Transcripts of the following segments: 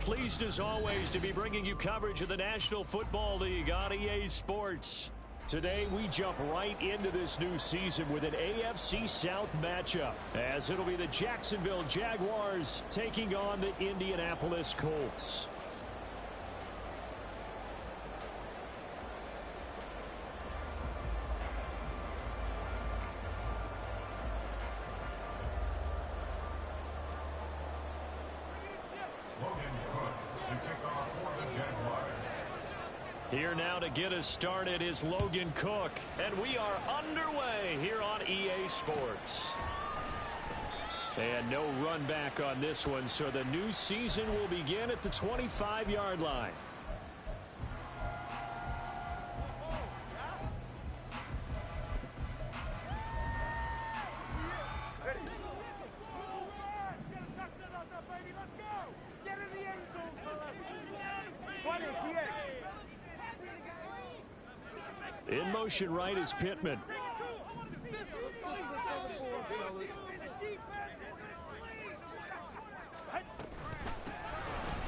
pleased as always to be bringing you coverage of the National Football League on EA Sports. Today we jump right into this new season with an AFC South matchup, as it'll be the Jacksonville Jaguars taking on the Indianapolis Colts. Here now to get us started is Logan Cook, and we are underway here on EA Sports. And no run back on this one, so the new season will begin at the 25-yard line. In motion right is Pittman.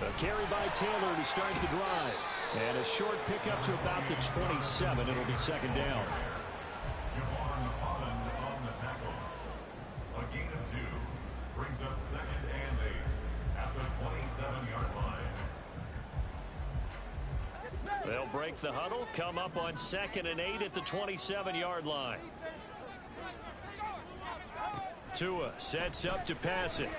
A carry by Taylor to start the drive. And a short pickup to about the 27. It'll be second down. A gain of 2 brings up second and 8 at the 27-yard line. They'll break the huddle, come up on second and 8 at the 27-yard line. Tua sets up to pass it.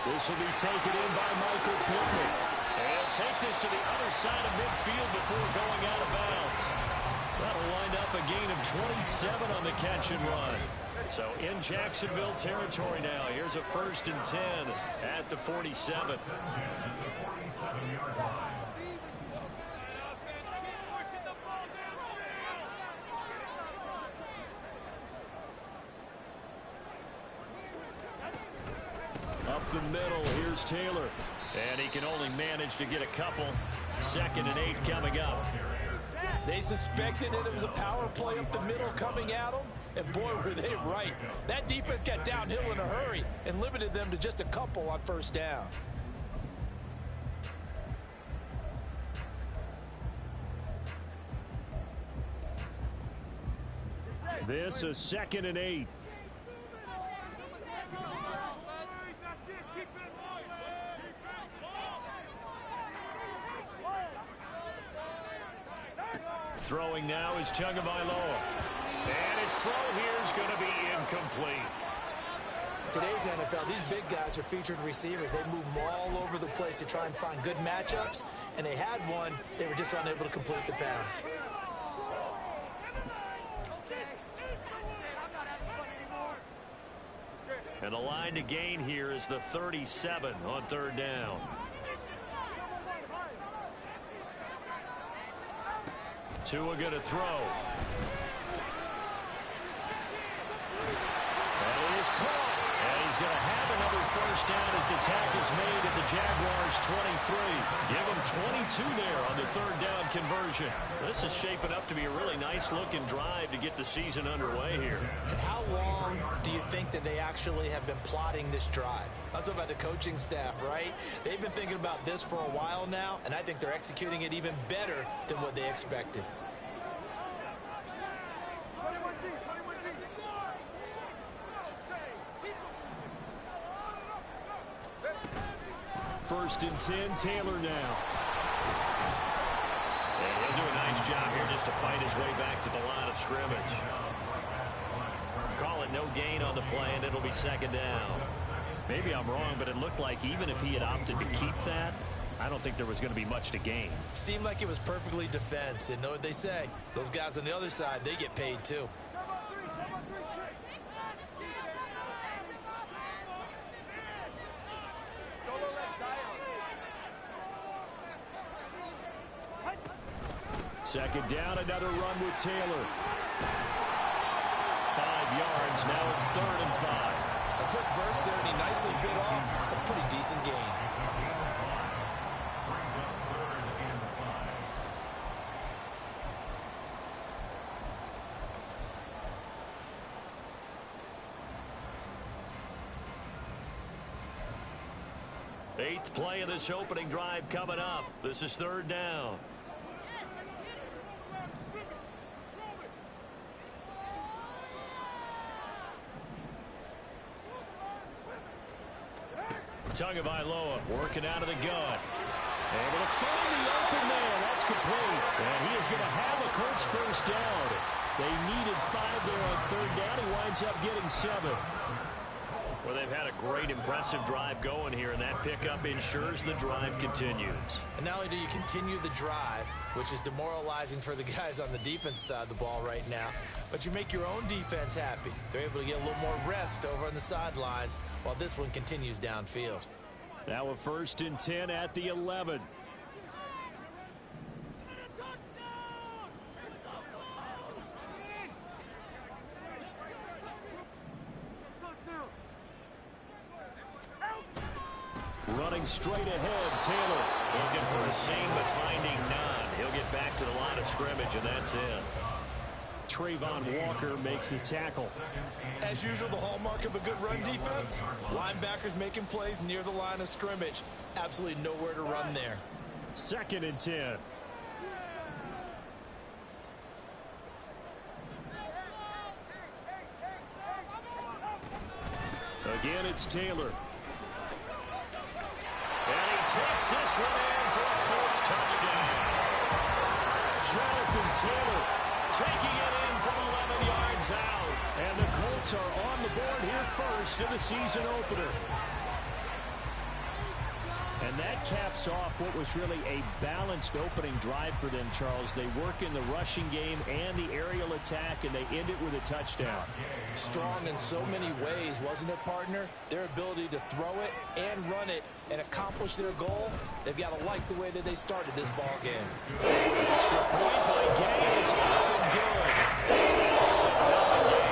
This will be taken in by Michael Pittman. And take this to the other side of midfield before going out of bounds. That'll wind up a gain of 27 on the catch and run. So in Jacksonville territory now. Here's a 1st and 10 at the 47. Up the middle, here's Taylor. And he can only manage to get a couple. 2nd and 8 coming up. They suspected that it was a power play up the middle coming at them. And boy, were they right. That defense got downhill in a hurry and limited them to just a couple on 1st down. This is 2nd and 8. Throwing now is Tagovailoa. And his throw here is going to be incomplete. Today's NFL, these big guys are featured receivers. They move them all over the place to try and find good matchups. And they had one. They were just unable to complete the pass. And the line to gain here is the 37 on 3rd down. Tua going to throw. And it is caught. And he's going to have another 1st down as the tackle's made at the Jaguars' 23. Give him 22 there on the 3rd down conversion. This is shaping up to be a really nice-looking drive to get the season underway here. And how long do you think that they actually have been plotting this drive? I'm talking about the coaching staff, right? They've been thinking about this for a while now, and I think they're executing it even better than what they expected. 1st and 10, Taylor now. And he'll do a nice job here just to fight his way back to the line of scrimmage. Call it no gain on the play, and it'll be 2nd down. Maybe I'm wrong, but it looked like even if he had opted to keep that, I don't think there was going to be much to gain. Seemed like it was perfectly defense. And know what they say? Those guys on the other side, they get paid too. Second down, another run with Taylor. 5 yards, now it's 3rd and 5. A quick burst there, and he nicely bit off a pretty decent gain. Eighth play of this opening drive coming up. This is third down. Tagovailoa working out of the gun. Able to find the open man. That's complete. And he is going to have a Colts first down. They needed 5 there on third down. He winds up getting 7. Well, they've had a great, impressive drive going here, and that pickup ensures the drive continues. And not only do you continue the drive, which is demoralizing for the guys on the defense side of the ball right now, but you make your own defense happy. They're able to get a little more rest over on the sidelines while this one continues downfield. Now a 1st and 10 at the 11. Running straight ahead, Taylor. Looking for a seam, but finding none. He'll get back to the line of scrimmage, and that's it. Trayvon Walker makes the tackle. As usual, the hallmark of a good run defense, linebackers making plays near the line of scrimmage. Absolutely nowhere to run there. 2nd and 10. Again, it's Taylor. And he takes this one in for a Colts touchdown. Jonathan Taylor taking it in from 11 yards out. And the Colts are on the board here first in the season opener. And that caps off what was really a balanced opening drive for them, Charles. They work in the rushing game and the aerial attack, and they end it with a touchdown. Strong in so many ways, wasn't it, partner? Their ability to throw it and run it and accomplish their goal, they've got to like the way that they started this ball game. Extra point by Gay is up and good. It's now a 7-0 game.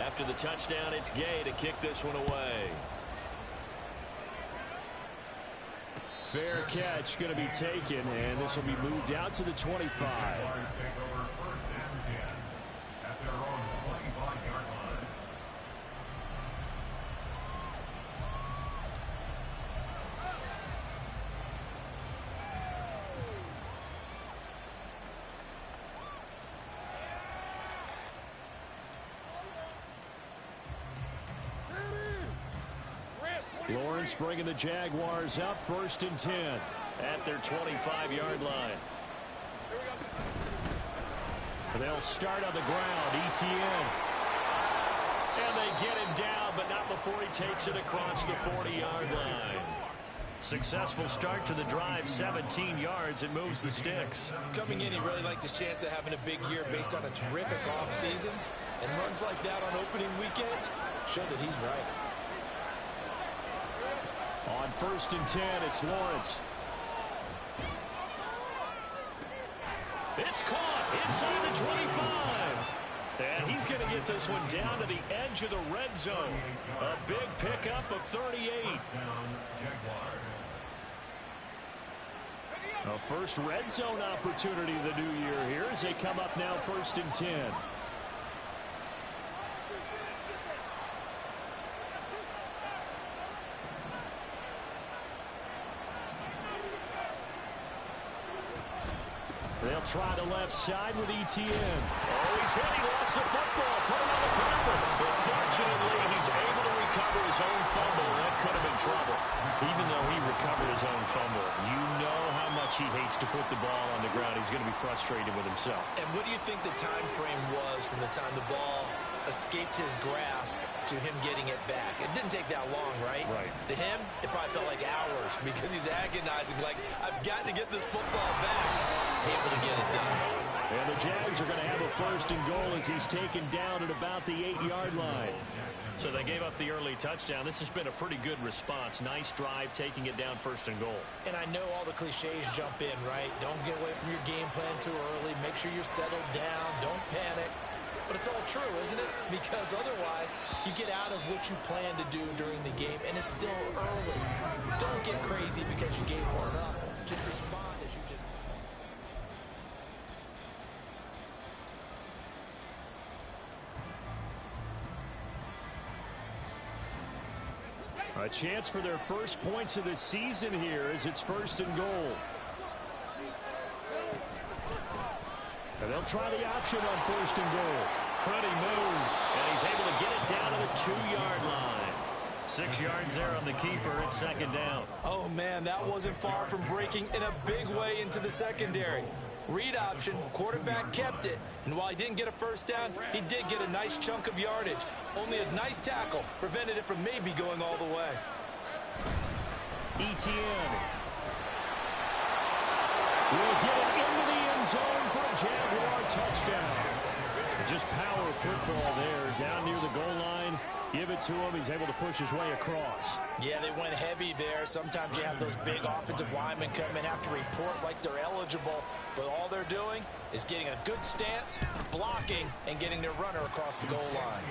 After the touchdown, it's Gay to kick this one away. Fair catch going to be taken, and this will be moved out to the 25. Lawrence bringing the Jaguars up 1st and 10 at their 25-yard line. They'll start on the ground. ETN. And they get him down, but not before he takes it across the 40-yard line. Successful start to the drive, 17 yards. It moves the sticks. Coming in, he really liked his chance of having a big year based on a terrific offseason. And runs like that on opening weekend show that he's right. On 1st and 10, it's Lawrence. It's caught inside the 25. And he's going to get this one down to the edge of the red zone. A big pickup of 38. A first red zone opportunity the new year here as they come up now 1st and 10. They'll try the left side with ETN. Oh, he's hit. He lost the football. Put him on the ground. But fortunately, he's able to recover his own fumble. That could have been trouble. Even though he recovered his own fumble, you know how much he hates to put the ball on the ground. He's going to be frustrated with himself. And what do you think the time frame was from the time the ball escaped his grasp to him getting it back? It didn't take that long, right? Right. To him, it probably felt like hours because he's agonizing, like, I've got to get this football back. Able to get it done. And the Jags are going to have a 1st and goal as he's taken down at about the 8-yard line. So they gave up the early touchdown. This has been a pretty good response. Nice drive, taking it down 1st and goal. And I know all the cliches jump in, right? Don't get away from your game plan too early. Make sure you're settled down. Don't panic. But it's all true, isn't it? Because otherwise, you get out of what you plan to do during the game, and it's still early. Don't get crazy because you gave one up. Just respond as you just... A chance for their first points of the season here as it's 1st and goal. And they'll try the option on 1st and goal. Pretty move, and he's able to get it down to the 2-yard line. 6 yards there on the keeper. It's 2nd down. Oh, man, that wasn't far from breaking in a big way into the secondary. Read option, quarterback kept it, and while he didn't get a first down, he did get a nice chunk of yardage. Only a nice tackle prevented it from maybe going all the way. Etienne will get it into the end zone for a Jaguar touchdown. Just power football there, down near the goal line. Give it to him. He's able to push his way across. Yeah, they went heavy there. Sometimes you have those big offensive linemen come in, have to report like they're eligible. But all they're doing is getting a good stance, blocking, and getting their runner across the goal line.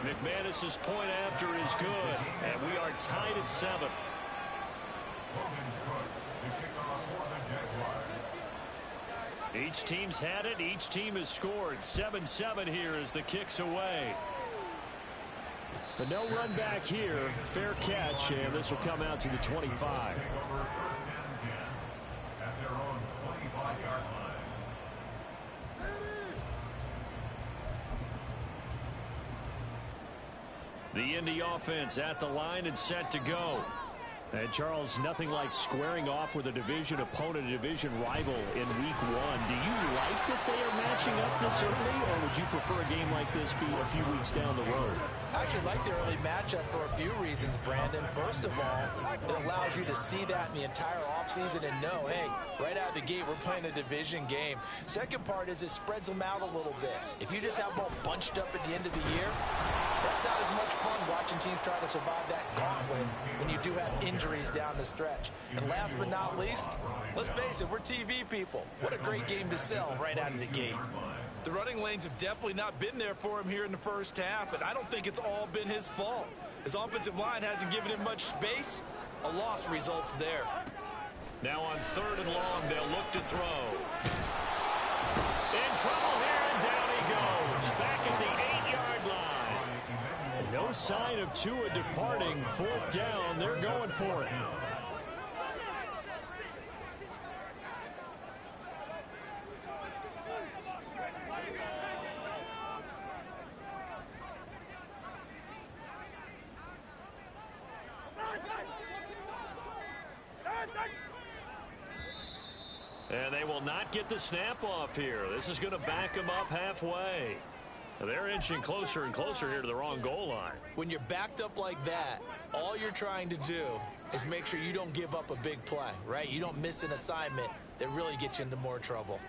McManus's point after is good, and we are tied at 7. Each team's had it. Each team has scored. 7-7 here as the kick's away. But no run back here. Fair catch, and this will come out to the 25. The Indy offense at the line and set to go. And, Charles, nothing like squaring off with a division opponent, a division rival in Week 1. Do you like that they are matching up this early, or would you prefer a game like this be a few weeks down the road? I actually like the early matchup for a few reasons, Brandon. First of all, it allows you to see that in the entire offseason and know, hey, right out of the gate, we're playing a division game. Second part is it spreads them out a little bit. If you just have them all bunched up at the end of the year, that's not as much fun watching teams try to survive that gauntlet when you do have injuries down the stretch. And last but not least, let's face it, we're TV people. What a great game to sell right out of the gate. The running lanes have definitely not been there for him here in the first half, and I don't think it's all been his fault. His offensive line hasn't given him much space. A loss results there. Now on 3rd and long, they'll look to throw. In trouble here, and down he goes. Back at the 8-yard line. No sign of Tua departing. 4th down, they're going for it. And they will not get the snap off here. This is going to back them up halfway. They're inching closer and closer here to the wrong goal line. When you're backed up like that, all you're trying to do is make sure you don't give up a big play, right? You don't miss an assignment that really gets you into more trouble.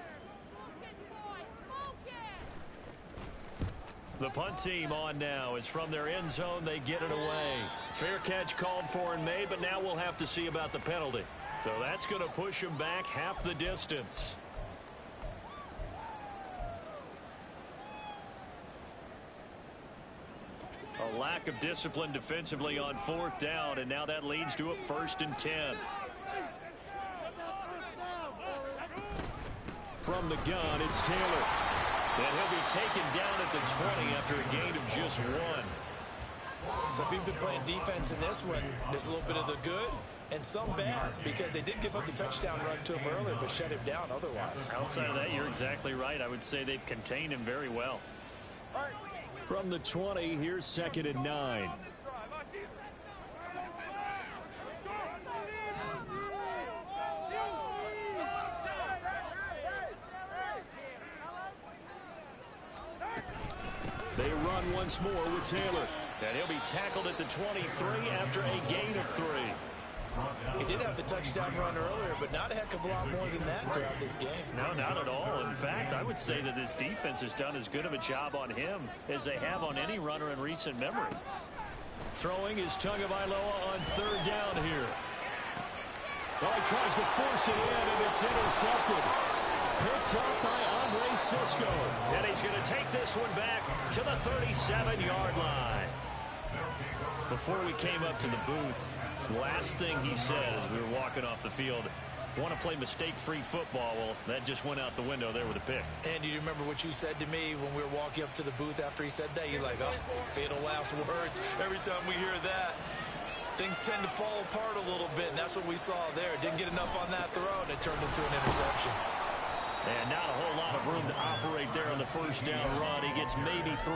The punt team on now is from their end zone. They get it away. Fair catch called for and made, but now we'll have to see about the penalty. So that's going to push him back half the distance. A lack of discipline defensively on 4th down, and now that leads to a 1st and 10. From the gun, it's Taylor. And he'll be taken down at the 20 after a gain of just 1. So if you've been playing defense in this one, there's a little bit of the good and some bad, because they did give up the touchdown run to him earlier but shut him down otherwise. Outside of that, you're exactly right. I would say they've contained him very well. From the 20, here's 2nd and 9. They run once more with Taylor. And he'll be tackled at the 23 after a gain of 3. He did have the touchdown run earlier, but not a heck of a lot more than that throughout this game. No, not at all. In fact, I would say that this defense has done as good of a job on him as they have on any runner in recent memory. Throwing is Tagovailoa on 3rd down here. Well, he tries to force it in, and it's intercepted. Picked up by Andre Sisco. And he's going to take this one back to the 37-yard line. Before we came up to the booth, last thing he said as we were walking off the field, want to play mistake-free football. Well, that just went out the window there with a pick. And do you remember what you said to me when we were walking up to the booth after he said that? You're like, oh, fatal last words every time we hear that. things tend to fall apart a little bit, and that's what we saw there. Didn't get enough on that throw, and it turned into an interception. And not a whole lot of room to operate there on the first down run. He gets maybe 3.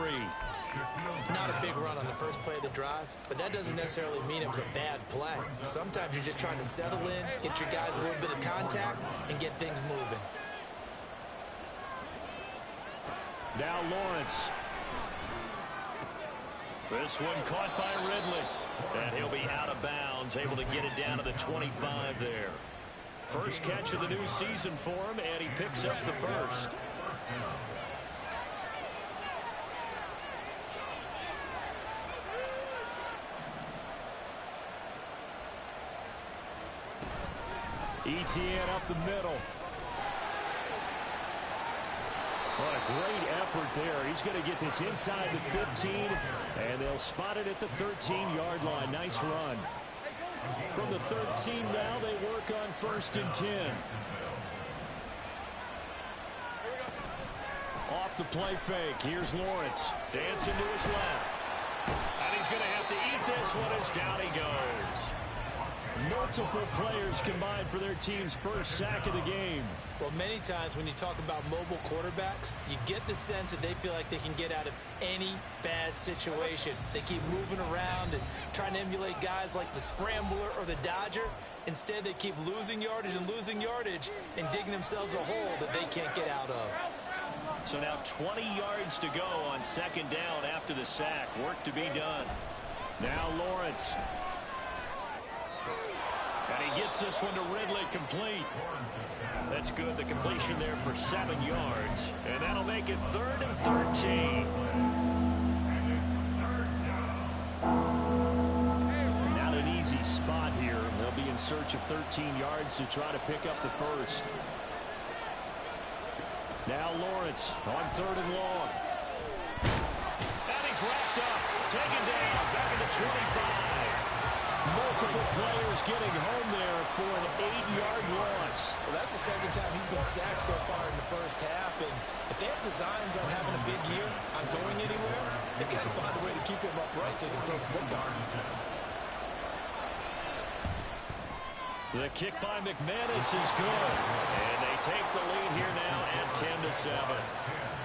Not a big run on the first play of the drive, but that doesn't necessarily mean it was a bad play. Sometimes you're just trying to settle in, get your guys a little bit of contact, and get things moving. Now Lawrence. This one caught by Ridley. And he'll be out of bounds, able to get it down to the 25 there. First catch of the new season for him, and he picks up the first. ETN up the middle. What a great effort there. He's going to get this inside the 15, and they'll spot it at the 13-yard line. Nice run. From the 13 now, they work on 1st and 10. Off the play fake. Here's Lawrence. Dancing to his left. And he's going to have to eat this one as down he goes. Multiple players combined for their team's first sack of the game. Well, many times when you talk about mobile quarterbacks, you get the sense that they feel like they can get out of any bad situation. They keep moving around and trying to emulate guys like the Scrambler or the Dodger. Instead, they keep losing yardage and digging themselves a hole that they can't get out of. So now 20 yards to go on 2nd down after the sack. Work to be done. Now Lawrence. And he gets this one to Ridley, complete. That's good. The completion there for 7 yards. And that'll make it 3rd and 13. Not an easy spot here. They'll be in search of 13 yards to try to pick up the first. Now Lawrence on 3rd and long. And he's wrapped up. Taken down. Back at the 25. Multiple players getting home there for an 8-yard loss. Well, that's the second time he's been sacked so far in the first half. And if they have designs on having a big year, on going anywhere, they've got to find a way to keep him upright so he can throw the football. The kick by McManus is good. And they take the lead here now at 10-7.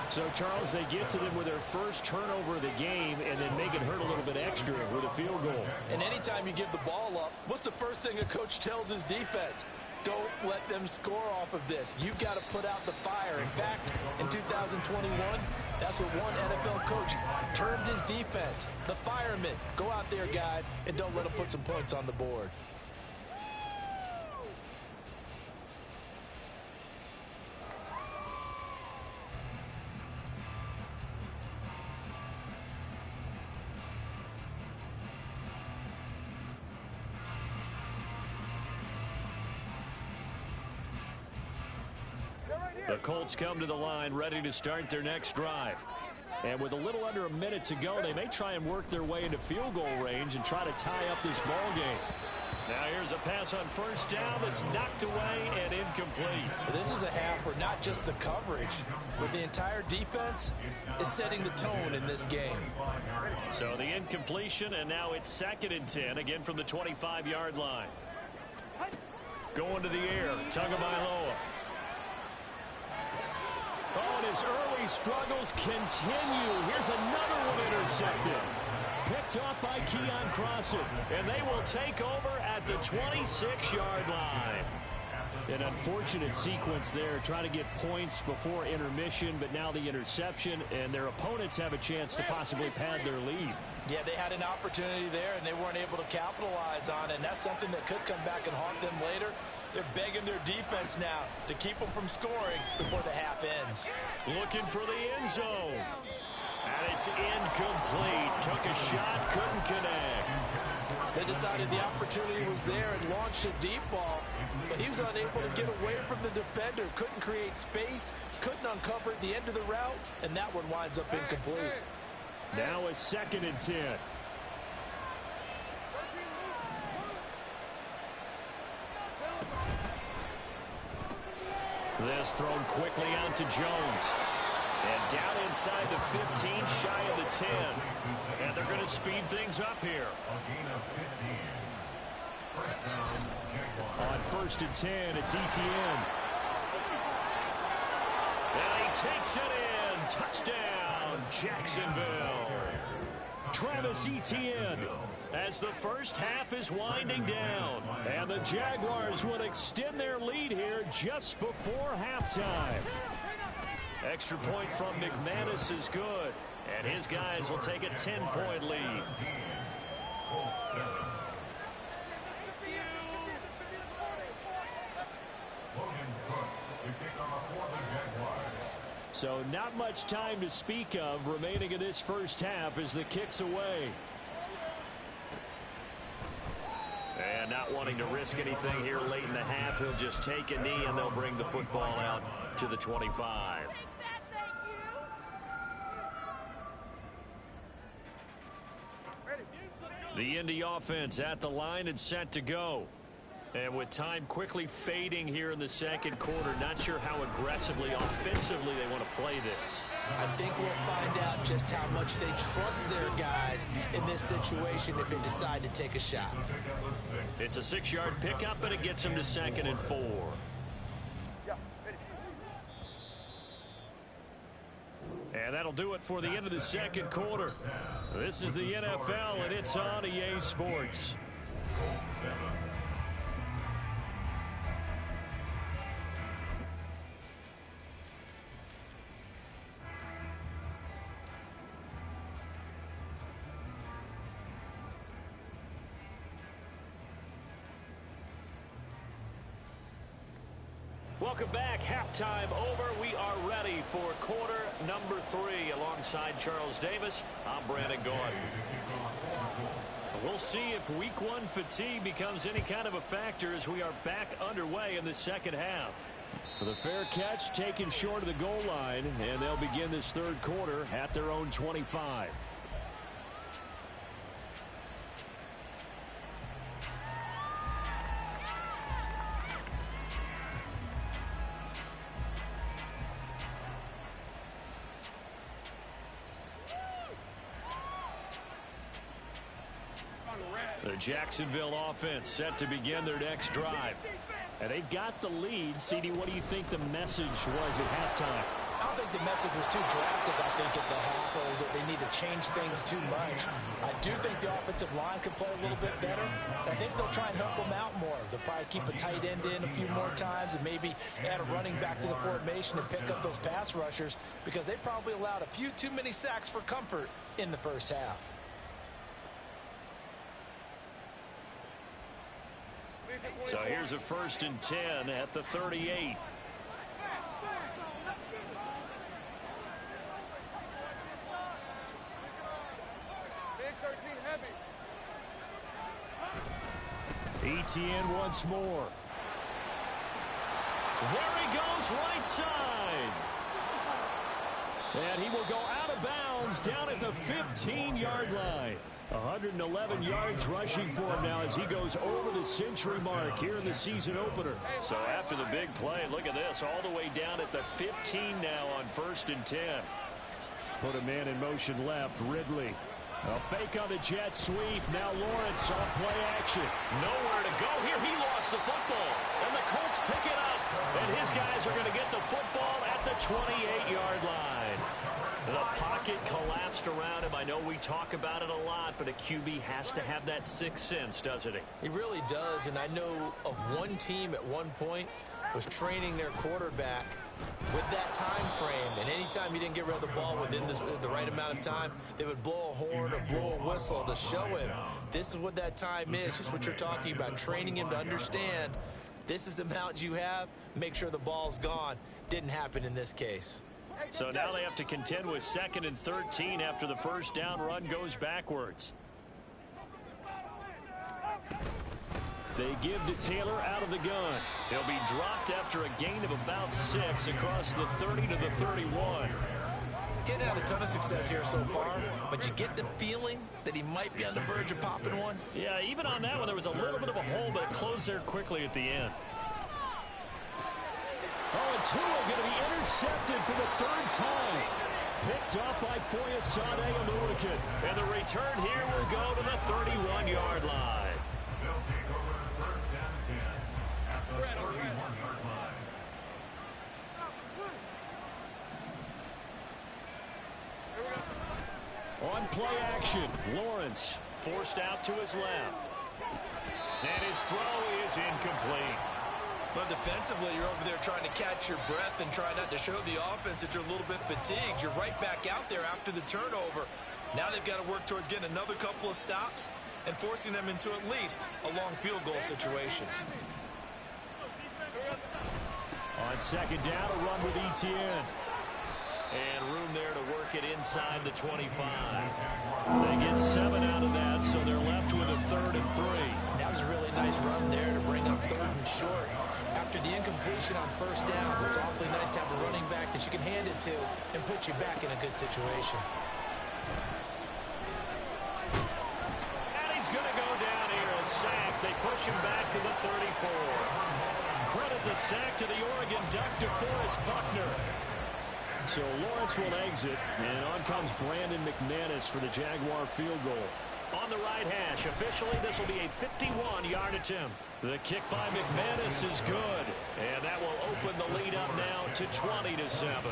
So, Charles, they get to them with their first turnover of the game and then make it hurt a little bit extra with a field goal. And anytime you give the ball up, what's the first thing a coach tells his defense? Don't let them score off of this. You've got to put out the fire. In fact, in 2021, that's what one NFL coach termed his defense. The firemen. Go out there, guys, and don't let them put some points on the board. The Colts come to the line ready to start their next drive. And with a little under a minute to go, they may try and work their way into field goal range and try to tie up this ball game. Now here's a pass on 1st down that's knocked away and incomplete. This is a half where not just the coverage, but the entire defense is setting the tone in this game. So the incompletion, and now it's 2nd and 10, again from the 25-yard line. Going to the air, Tagovailoa. Oh, and his early struggles continue. Here's another one intercepted. Picked off by Keon Crossan. And they will take over at the 26-yard line. An unfortunate sequence there, trying to get points before intermission, but now the interception, and their opponents have a chance to possibly pad their lead. Yeah, they had an opportunity there, and they weren't able to capitalize on it, and that's something that could come back and haunt them later. They're begging their defense now to keep them from scoring before the half ends. Looking for the end zone. And it's incomplete. Took a shot, couldn't connect. They decided the opportunity was there and launched a deep ball, but he was unable to get away from the defender. Couldn't create space, couldn't uncover at the end of the route, and that one winds up incomplete. Now a 2nd and 10. This thrown quickly out to Jones. And down inside the 15, shy of the 10. And they're going to speed things up here. A gain of 15. first and 10. It's Etienne. And he takes it in. Touchdown, Jacksonville. Travis Etienne, as the first half is winding down. And the Jaguars will extend their lead here just before halftime. Extra point from McManus is good. And his guys will take a 10-point lead. So not much time to speak of remaining in this first half as the kick's away. And not wanting to risk anything here late in the half, he'll just take a knee and they'll bring the football out to the 25. The Indy offense at the line and set to go. And with time quickly fading here in the second quarter, not sure how aggressively, offensively they want to play this. I think we'll find out just how much they trust their guys in this situation if they decide to take a shot. It's a 6-yard pickup, and it gets them to 2nd and 4. And that'll do it for the end of the second quarter. This is the NFL, and it's on EA Sports. Welcome back. Halftime over. We are ready for quarter number 3. Alongside Charles Davis, I'm Brandon Gaudin. We'll see if week 1 fatigue becomes any kind of a factor as we are back underway in the second half. The fair catch taken short of the goal line, and they'll begin this third quarter at their own 25. The Jacksonville offense set to begin their next drive. And they've got the lead. CD, what do you think the message was at halftime? I don't think the message was too drastic, I think, at the half, or that they need to change things too much. I do think the offensive line could play a little bit better. I think they'll try and help them out more. They'll probably keep a tight end in a few more times and maybe add a running back to the formation and pick up those pass rushers, because they probably allowed a few too many sacks for comfort in the first half. So here's a 1st and 10 at the 38. Etienne once more. There he goes, right side. And he will go out of bounds down at the 15-yard line. 111 yards rushing for him now as he goes over the century mark here in the season opener. So after the big play, look at this, all the way down at the 15 now on 1st and 10. Put a man in motion left, Ridley. A fake on the jet sweep. Now Lawrence on play action. Nowhere to go here. He lost the football. And the Colts pick it up. And his guys are going to get the football at the 28-yard line. The pocket collapsed around him. I know we talk about it a lot, but a QB has to have that sixth sense, doesn't he? He really does, and I know of one team at one point was training their quarterback with that time frame, and anytime he didn't get rid of the ball within the right amount of time, they would blow a horn or blow a whistle to show him this is what that time is, just what you're talking about, training him to understand this is the amount you have, make sure the ball's gone. Didn't happen in this case. So now they have to contend with 2nd and 13 after the first down run goes backwards. They give to Taylor out of the gun. He'll be dropped after a gain of about 6 across the 30 to the 31. Getting out a ton of success here so far, but you get the feeling that he might be on the verge of popping one. Yeah, even on that one, there was a little bit of a hole, but it closed there quickly at the end. Oh, and Tua going to be intercepted for the 3rd time. Picked up by Foyesade Oluwakin. And the return here will go to the 31-yard line. play action. Lawrence forced out to his left. And his throw is incomplete. But defensively, you're over there trying to catch your breath and try not to show the offense that you're a little bit fatigued. You're right back out there after the turnover. Now they've got to work towards getting another couple of stops and forcing them into at least a long field goal situation. On second down, a run with Etienne. And room there to work it inside the 25. They get 7 out of that, so they're left with a 3rd and 3. That was a really nice run there to bring up 3rd and short. After the incompletion on first down, it's awfully nice to have a running back that you can hand it to and put you back in a good situation. And he's going to go down here, a sack. They push him back to the 34. Credit the sack to the Oregon Duck, DeForest Buckner. So Lawrence will exit, and on comes Brandon McManus for the Jaguar field goal. On the right hash, officially this will be a 51-yard attempt. The kick by McManus is good, and that will open the lead up now to 20-7.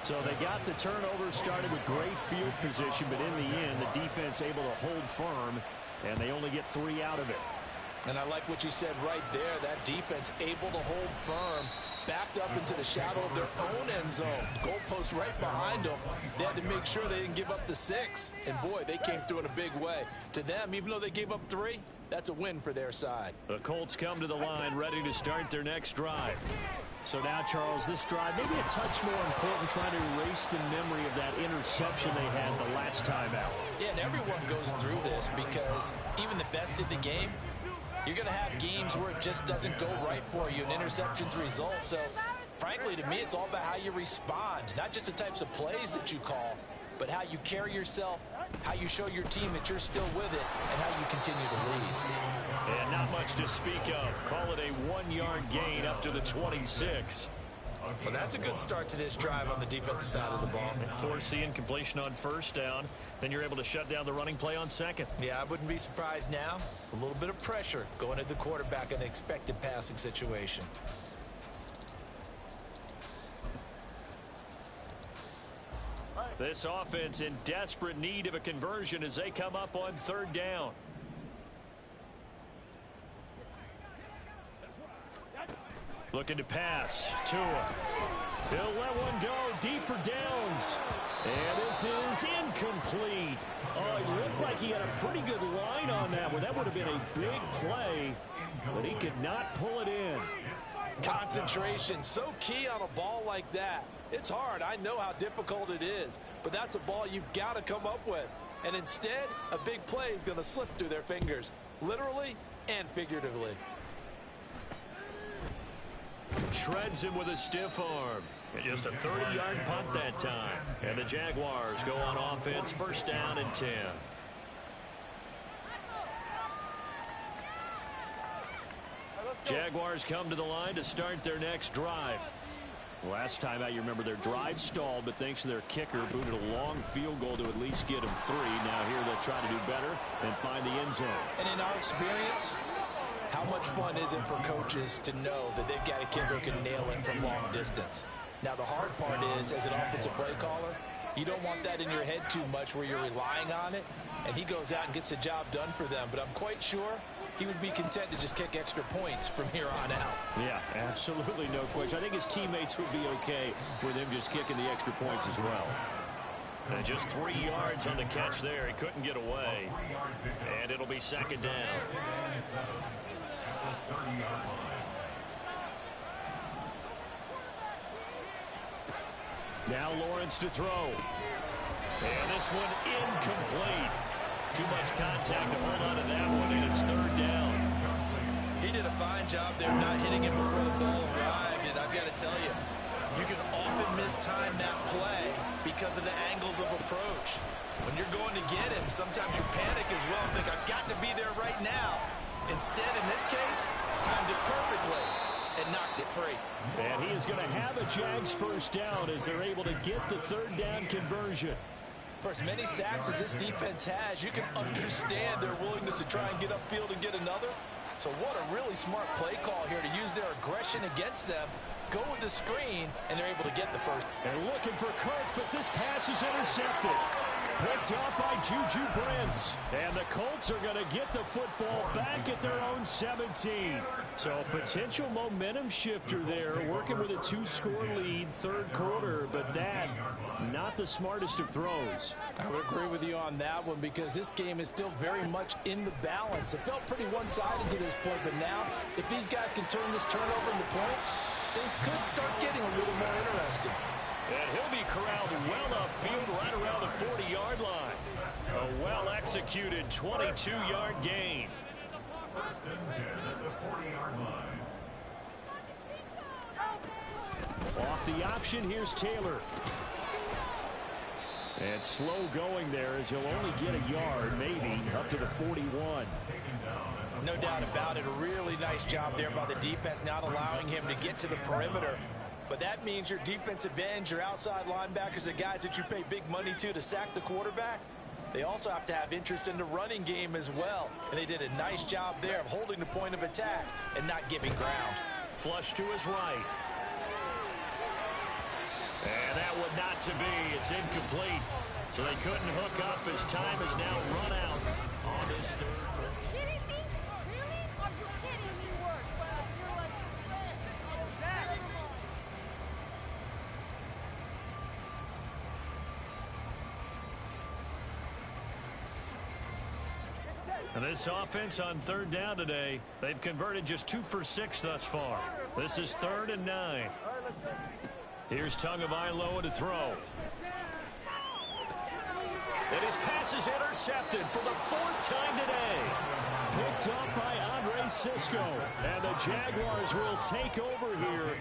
So they got the turnover started with great field position, but in the end, the defense able to hold firm, and they only get 3 out of it. And I like what you said right there. That defense able to hold firm, backed up into the shadow of their own end zone. Goalpost right behind them. They had to make sure they didn't give up the 6. And, boy, they came through in a big way. To them, even though they gave up 3, that's a win for their side. The Colts come to the line ready to start their next drive. So now, Charles, this drive maybe a touch more important, trying to erase the memory of that interception they had the last time out. Yeah, and everyone goes through this because even the best in the game, you're going to have games where it just doesn't go right for you, and interceptions result. So, frankly, to me, it's all about how you respond, not just the types of plays that you call, but how you carry yourself, how you show your team that you're still with it, and how you continue to lead. And not much to speak of. Call it a 1-yard gain up to the 26. Well, that's a good start to this drive on the defensive side of the ball. Force the incompletion on first down. Then you're able to shut down the running play on second. Yeah, I wouldn't be surprised now. A little bit of pressure going at the quarterback in an expected passing situation. This offense in desperate need of a conversion as they come up on 3rd down. Looking to pass. Tua. He'll let one go deep for downs. And this is incomplete. Oh, it looked like he had a pretty good line on that one. That would have been a big play, but he could not pull it in. Concentration, so key on a ball like that. It's hard. I know how difficult it is, but that's a ball you've got to come up with. And instead, a big play is going to slip through their fingers, literally and figuratively. Shreds him with a stiff arm. And just a 30-yard punt that time. And the Jaguars go on offense, 1st down and 10. Jaguars come to the line to start their next drive. Last time out, you remember their drive stalled, but thanks to their kicker, booted a long field goal to at least get them 3. Now here they'll try to do better and find the end zone. And in our experience, how much fun is it for coaches to know that they've got a kicker who can nail it from long distance? Now, the hard part is, as an offensive play caller, you don't want that in your head too much where you're relying on it, and he goes out and gets the job done for them. But I'm quite sure he would be content to just kick extra points from here on out. Yeah, absolutely, no question. I think his teammates would be okay with him just kicking the extra points as well. And just 3 yards on the catch there. He couldn't get away. And it'll be 2nd down. Now Lawrence to throw. And this one incomplete. Too much contact to hold on to that one, and it's 3rd down. He did a fine job there not hitting him before the ball arrived, and I've got to tell you, you can often mistime that play because of the angles of approach. When you're going to get him, sometimes you panic as well and think, I've got to be there right now. Instead, in this case, timed it perfectly and knocked it free. And he is going to have a Jags 1st down as they're able to get the 3rd down conversion. For as many sacks as this defense has, you can understand their willingness to try and get upfield and get another. So what a really smart play call here to use their aggression against them, go with the screen, and they're able to get the 1st. They're looking for Kirk, but this pass is intercepted. Picked off by Juju Brents. And the Colts are going to get the football back at their own 17. So potential momentum shifter there, working with a 2-score lead, third quarter, but that, not the smartest of throws. I would agree with you on that one because this game is still very much in the balance. It felt pretty one-sided to this point, but now if these guys can turn this turnover into points, things could start getting a little more interesting. And he'll be corralled well upfield right around the 40-yard line. A well-executed 22-yard gain. First and 10 at the 40-yard line. Off the option, here's Taylor. And slow going there as he'll only get a yard, maybe, up to the 41. No doubt about it. A really nice job there by the defense, not allowing him to get to the perimeter. But that means your defensive ends, your outside linebackers, the guys that you pay big money to sack the quarterback, they also have to have interest in the running game as well. And they did a nice job there of holding the point of attack and not giving ground. Flush to his right. And that one not to be. It's incomplete. So they couldn't hook up as time has now run out on this third. Are you kidding me? Really? Are you kidding me? And this offense on third down today, they've converted just 2 for 6 thus far. This is 3rd and 9. Here's Tagovailoa to throw. And his pass is intercepted for the 4th time today. Picked up by Andre Cisco. And the Jaguars will take over here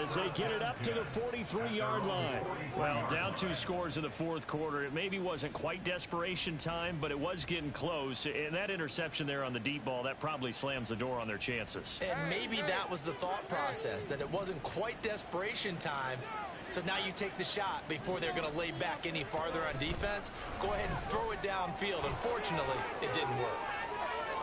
as they get it up to the 43-yard line. Well, down 2 scores in the 4th quarter. It maybe wasn't quite desperation time, but it was getting close. And that interception there on the deep ball, that probably slams the door on their chances. And maybe that was the thought process, that it wasn't quite desperation time. So now you take the shot before they're going to lay back any farther on defense. Go ahead and throw it downfield. Unfortunately, it didn't work.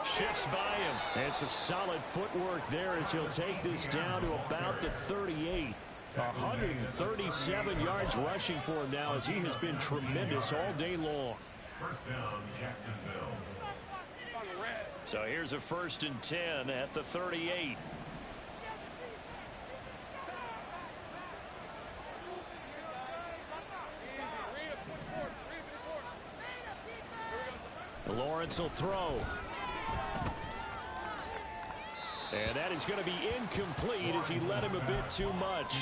Shifts by him. And some solid footwork there as he'll take this down to about the 38. 137 yards rushing for him now as he has been tremendous all day long. First down, Jacksonville. So here's a 1st and 10 at the 38. Lawrence will throw. And that is going to be incomplete as he let him a bit too much.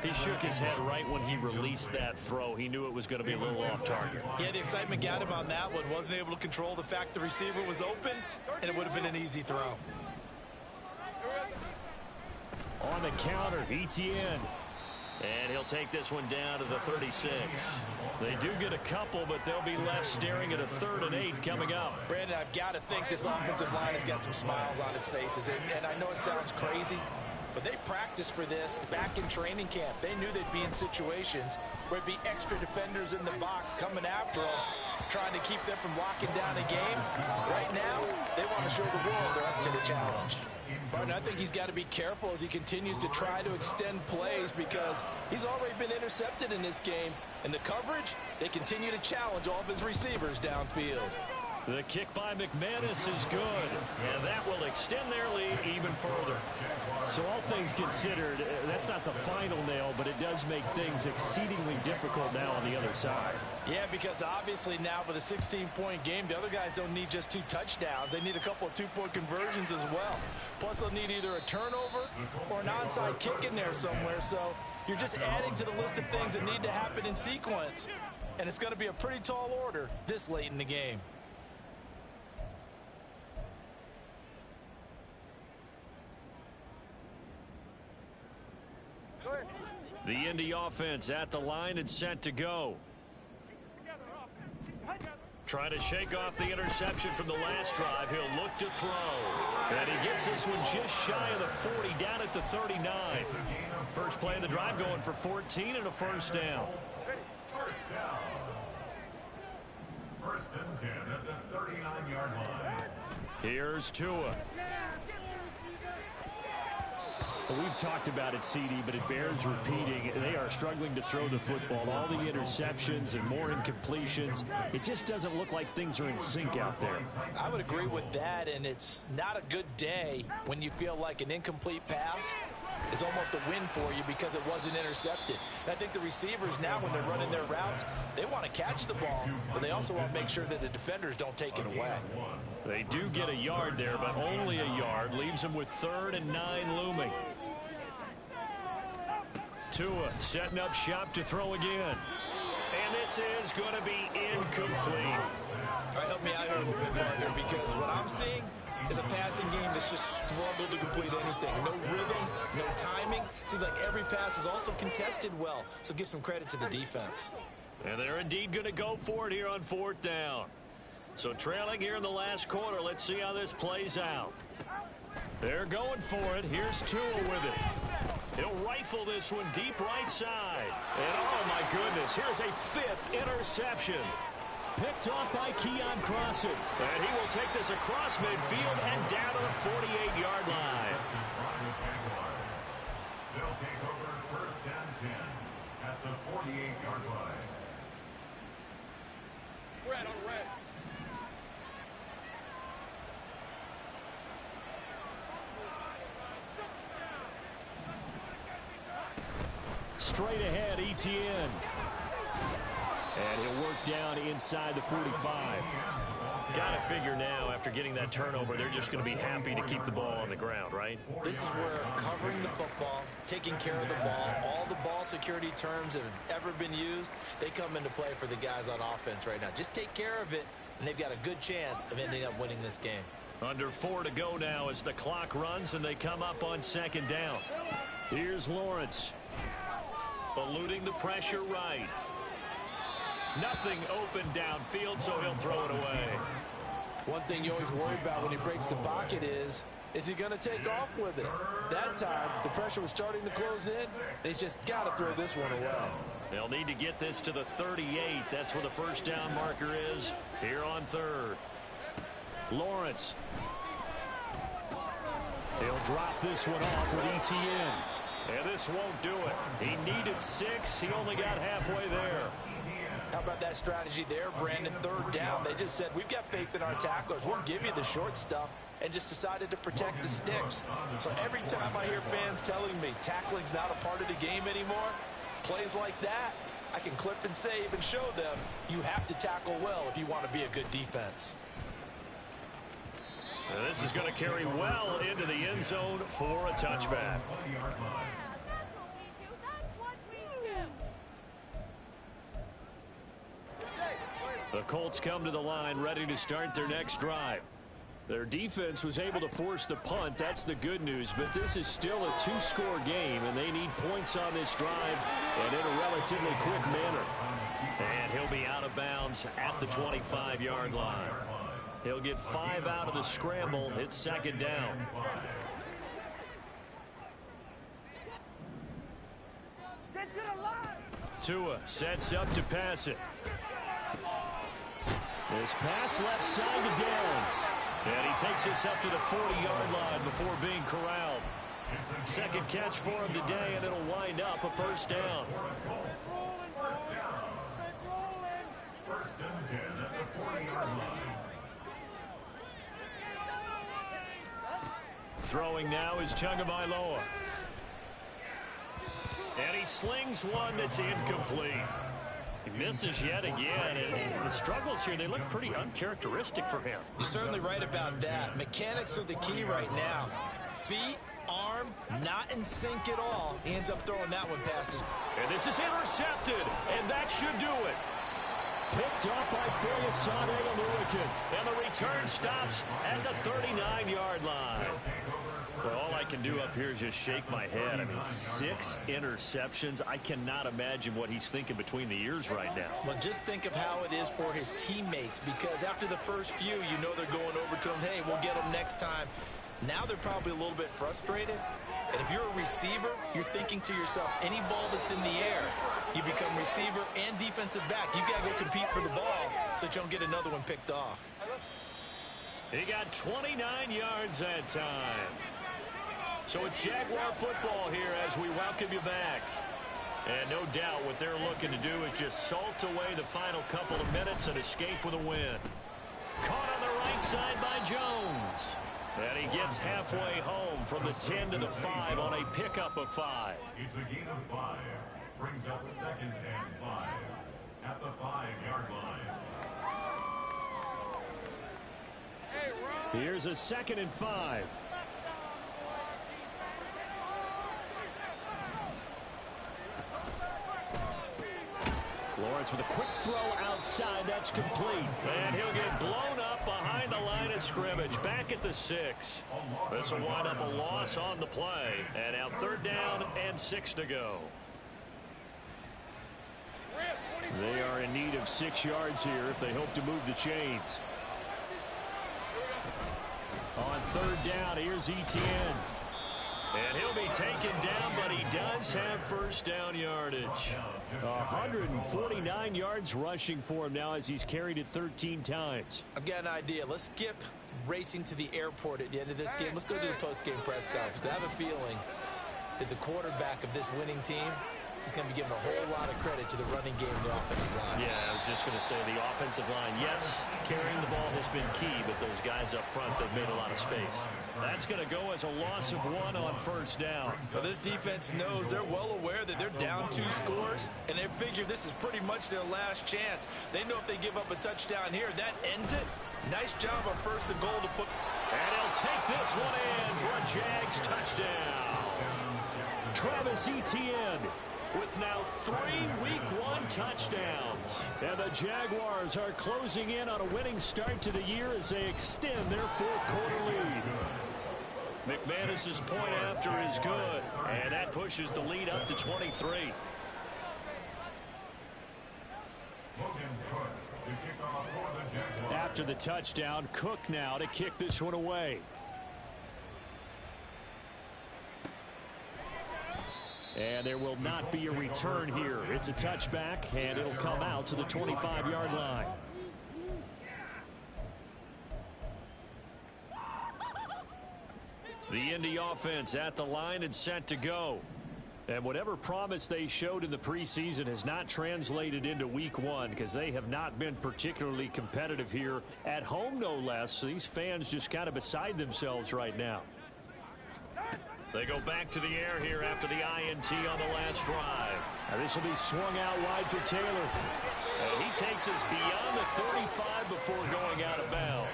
He shook his head right when he released that throw. He knew it was going to be a little off target. Yeah, the excitement got him on that one. Wasn't able to control the fact the receiver was open, and it would have been an easy throw. On the counter, ETN. And he'll take this one down to the 36. They do get a couple, but they'll be left staring at a 3rd and 8 coming up. Brandon, I've got to think this offensive line has got some smiles on its faces. And I know it sounds crazy, but they practiced for this back in training camp. They knew they'd be in situations where it'd be extra defenders in the box coming after them, trying to keep them from locking down a game. Right now, they want to show the world they're up to the challenge. But I think he's got to be careful as he continues to try to extend plays because he's already been intercepted in this game. And the coverage, they continue to challenge all of his receivers downfield. The kick by McManus is good, and that will extend their lead even further. So all things considered, that's not the final nail, but it does make things exceedingly difficult now on the other side. Yeah, because obviously now with a 16-point game, the other guys don't need just 2 touchdowns. They need a couple of 2-point conversions as well. Plus, they'll need either a turnover or an onside kick in there somewhere. So you're just adding to the list of things that need to happen in sequence. And it's going to be a pretty tall order this late in the game. The Indy offense at the line and set to go. Trying to shake off the interception from the last drive. He'll look to throw. And he gets this one just shy of the 40, down at the 39. First play of the drive going for 14 and a 1st down. First down. 1st and 10 at the 39-yard line. Here's Tua. We've talked about it, CD, but it bears repeating. They are struggling to throw the football. All the interceptions and more incompletions. It just doesn't look like things are in sync out there. I would agree with that, and it's not a good day when you feel like an incomplete pass is almost a win for you because it wasn't intercepted. And I think the receivers now, when they're running their routes, they want to catch the ball, but they also want to make sure that the defenders don't take it away. They do get a yard there, but only a yard. Leaves them with 3rd and 9 looming. Tua setting up shop to throw again. And this is going to be incomplete. All right, help me out here a little bit, partner, because what I'm seeing is a passing game that's just struggled to complete anything. No rhythm, no timing. Seems like every pass is also contested well, so give some credit to the defense. And they're indeed going to go for it here on 4th down. So trailing here in the last quarter, let's see how this plays out. They're going for it. Here's Tua with it. He'll rifle this one deep right side. And oh my goodness, here's a 5th interception. Picked off by Keon Crossen. And he will take this across midfield and down to the 48-yard line. They'll take over 1st and 10 at the 48-yard line. Red on red. Straight ahead, Etienne. And he'll work down inside the 45. Got to figure now, after getting that turnover, they're just going to be happy to keep the ball on the ground, right? This is where covering the football, taking care of the ball, all the ball security terms that have ever been used, they come into play for the guys on offense right now. Just take care of it, and they've got a good chance of ending up winning this game. Under 4 to go now as the clock runs, and they come up on 2nd down. Here's Lawrence. Eluding the pressure right. Nothing open downfield, so he'll throw it away. One thing you always worry about when he breaks the pocket is he going to take off with it? That time, the pressure was starting to close in, and he's just got to throw this one away. They'll need to get this to the 38. That's where the 1st down marker is here on 3rd. Lawrence. He'll drop this one off with Etienne. And this won't do it. He needed 6. He only got halfway there. How about that strategy there, Brandon? 3rd down. They just said, we've got faith in our tacklers. We'll give you the short stuff, and just decided to protect the sticks. So every time I hear fans telling me tackling's not a part of the game anymore, plays like that, I can clip and save and show them you have to tackle well if you want to be a good defense. And this is going to carry well into the end zone for a touchback. The Colts come to the line ready to start their next drive. Their defense was able to force the punt. That's the good news. But this is still a 2-score game, and they need points on this drive and in a relatively quick manner. And he'll be out of bounds at the 25-yard line. He'll get 5 out of the scramble. It's 2nd down. Tua sets up to pass it. This pass left side to Downs. And he takes this up to the 40-yard line before being corralled. 2nd catch for him today, and it'll wind up a 1st down. 1st and 10 at the 40-yard line. Throwing now is Tagovailoa. And he slings one that's incomplete. He misses yet again, and the struggles here, they look pretty uncharacteristic for him. You're certainly right about that. Mechanics are the key right now. Feet, arm, not in sync at all. He ends up throwing that one past his... And this is intercepted, and that should do it. Picked off by Foyesade and Hurricane. And the return stops at the 39-yard line. Well, all I can do up here is just shake my head. I mean, 6 interceptions. I cannot imagine what he's thinking between the ears right now. Well, just think of how it is for his teammates, because after the first few, you know they're going over to him, hey, we'll get them next time. Now they're probably a little bit frustrated. And if you're a receiver, you're thinking to yourself, any ball that's in the air, you become receiver and defensive back. You got to go compete for the ball so that you don't get another one picked off. He got 29 yards that time. So it's Jaguar football here as we welcome you back. And no doubt what they're looking to do is just salt away the final couple of minutes and escape with a win. Caught on the right side by Jones. And he gets halfway home from the 10 to the 5 on a pickup of 5. It's a gain of 5. Brings up 2nd and 5 at the 5-yard line. Here's a 2nd and 5. Lawrence with a quick throw outside. That's complete. And he'll get blown up behind the line of scrimmage. Back at the 6. This will wind up a loss on the play. And now 3rd down and 6 to go. They are in need of 6 yards here if they hope to move the chains. On 3rd down, here's Etienne. And he'll be taken down, but he does have 1st down yardage. 149 yards rushing for him now as he's carried it 13 times. I've got an idea. Let's skip racing to the airport at the end of this game. Let's go to the post-game press conference. I have a feeling that the quarterback of this winning team is going to be given a whole lot of credit to the running game and the offensive line. Yeah, I was just going to say the offensive line, yes, carrying the ball has been key, but those guys up front, they've made a lot of space. That's going to go as a loss of 1 on 1st down. Well, this defense knows, they're well aware that they're down 2 scores, and they figure this is pretty much their last chance. They know if they give up a touchdown here, that ends it. Nice job on 1st and goal to put. And he'll take this one in for a Jags touchdown. Travis Etienne with now 3 Week 1 touchdowns. And the Jaguars are closing in on a winning start to the year as they extend their 4th quarter lead. McManus's point after is good, and that pushes the lead up to 23. After the touchdown, Cook now to kick this one away. And there will not be a return here. It's a touchback, and it'll come out to the 25-yard line. The Indy offense at the line and set to go. And whatever promise they showed in the preseason has not translated into Week 1 because they have not been particularly competitive here at home, no less. These fans just kind of beside themselves right now. They go back to the air here after the INT on the last drive. Now this will be swung out wide for Taylor. And he takes us beyond the 35 before going out of bounds.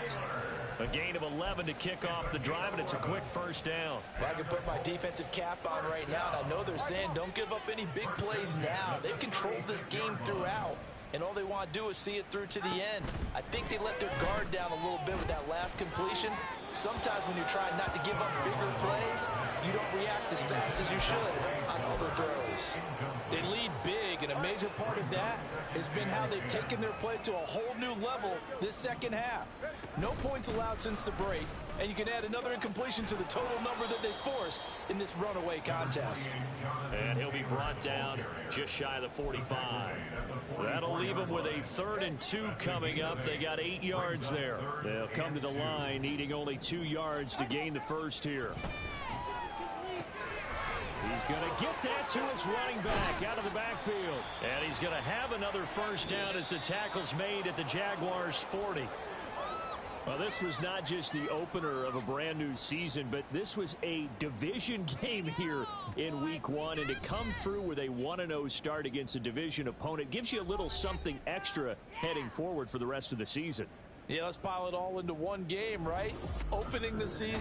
A gain of 11 to kick off the drive, and it's a quick 1st down. Well, I can put my defensive cap on right now, and I know they're saying don't give up any big plays now. They've controlled this game throughout, and all they want to do is see it through to the end. I think they let their guard down a little bit with that last completion. Sometimes when you're trying not to give up bigger plays, you don't react as fast as you should on other throws. They lead big, and a major part of that has been how they've taken their play to a whole new level this 2nd half. No points allowed since the break, and you can add another incompletion to the total number that they forced in this runaway contest. And he'll be brought down just shy of the 45. That'll leave them with a 3rd and 2 coming up. They got 8 yards there. They'll come to the line needing only 2 yards to gain the 1st here. He's going to get that to his running back out of the backfield. And he's going to have another 1st down as the tackle's made at the Jaguars' 40. Well, this was not just the opener of a brand new season, but this was a division game here in Week 1. And to come through with a 1-0 start against a division opponent gives you a little something extra heading forward for the rest of the season. Yeah, let's pile it all into one game, right? Opening the season.